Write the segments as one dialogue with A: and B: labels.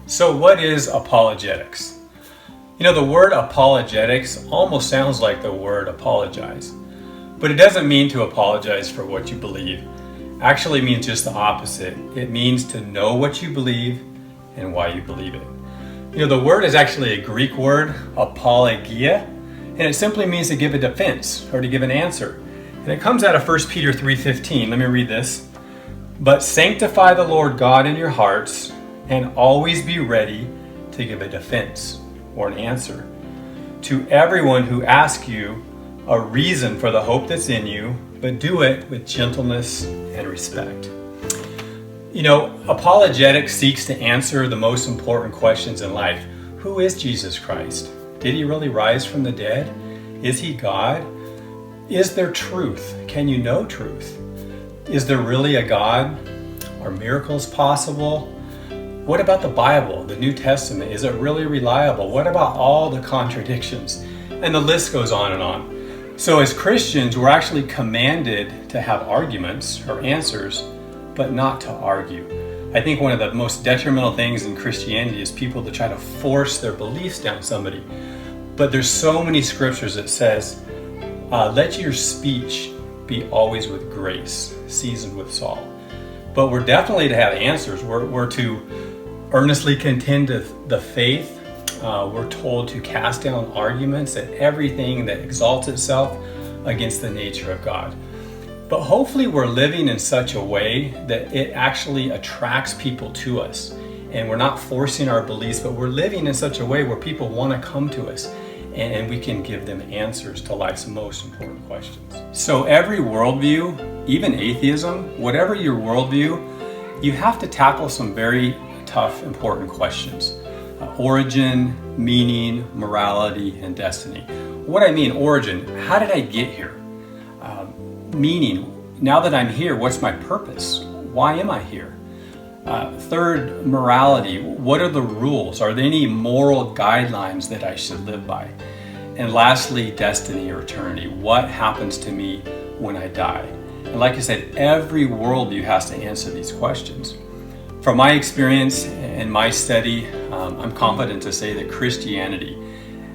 A: So what is apologetics? You know, the word apologetics almost sounds like the word apologize, but it doesn't mean to apologize for what you believe. It actually means just the opposite. It means to know what you believe and why you believe it. You know, the word is actually a Greek word, apologia, and it simply means to give a defense or to give an answer. And it comes out of 1 Peter 3:15. Let me read this. But sanctify the Lord God in your hearts, and always be ready to give a defense or an answer to everyone who asks you a reason for the hope that's in you, but do it with gentleness and respect. You know, apologetics seeks to answer the most important questions in life. Who is Jesus Christ? Did he really rise from the dead? Is he God? Is there truth? Can you know truth? Is there really a God? Are miracles possible? What about the Bible, the New Testament? Is it really reliable? What about all the contradictions? And the list goes on and on. So as Christians, we're actually commanded to have arguments or answers, but not to argue. I think one of the most detrimental things in Christianity is people that try to force their beliefs down somebody. But there's so many scriptures that says, let your speech be always with grace, seasoned with salt. But we're definitely to have answers. We're to earnestly contend to the faith. We're told to cast down arguments and everything that exalts itself against the nature of God. But hopefully we're living in such a way that it actually attracts people to us. And we're not forcing our beliefs, but we're living in such a way where people want to come to us and we can give them answers to life's most important questions. So every worldview, even atheism, whatever your worldview, you have to tackle some very tough, important questions. Origin, meaning, morality, and destiny. What I mean, origin, how did I get here? Meaning, now that I'm here, what's my purpose? Why am I here? Third, morality, what are the rules? Are there any moral guidelines that I should live by? And lastly, destiny or eternity, what happens to me when I die? And like I said, every worldview has to answer these questions. From my experience and my study, I'm confident to say that Christianity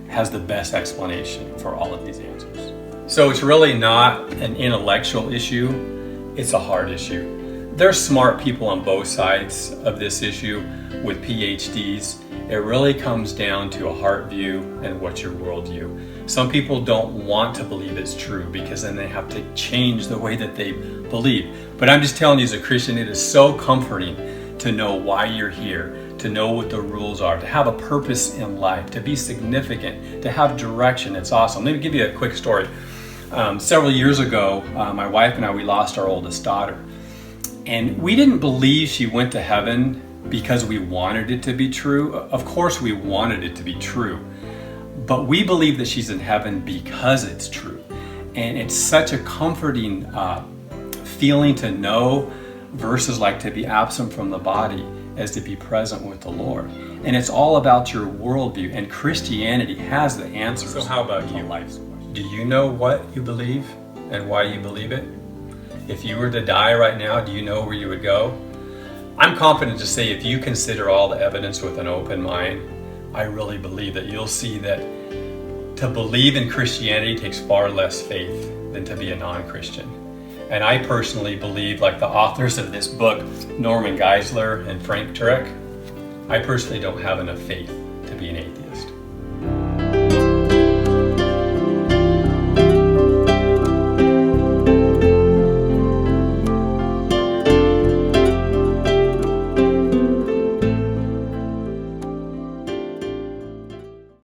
A: has the best explanation for all of these answers. So it's really not an intellectual issue, it's a heart issue. There's smart people on both sides of this issue with PhDs. It really comes down to a heart view and what's your worldview. Some people don't want to believe it's true because then they have to change the way that they believe. But I'm just telling you as a Christian, it is so comforting to know why you're here, to know what the rules are, to have a purpose in life, to be significant, to have direction. It's awesome. Let me give you a quick story. Several years ago, my wife and I, we lost our oldest daughter. And we didn't believe she went to heaven because we wanted it to be true. Of course we wanted it to be true. But we believe that she's in heaven because it's true. And it's such a comforting feeling to know versus like to be absent from the body as to be present with the Lord. And it's all about your worldview, and Christianity has the answers. So how about you? Do you know what you believe and why you believe it? If you were to die right now, do you know where you would go? I'm confident to say if you consider all the evidence with an open mind, I really believe that you'll see that to believe in Christianity takes far less faith than to be a non-Christian. And I personally believe, like the authors of this book, Norman Geisler and Frank Turek, I personally don't have enough faith to be an atheist.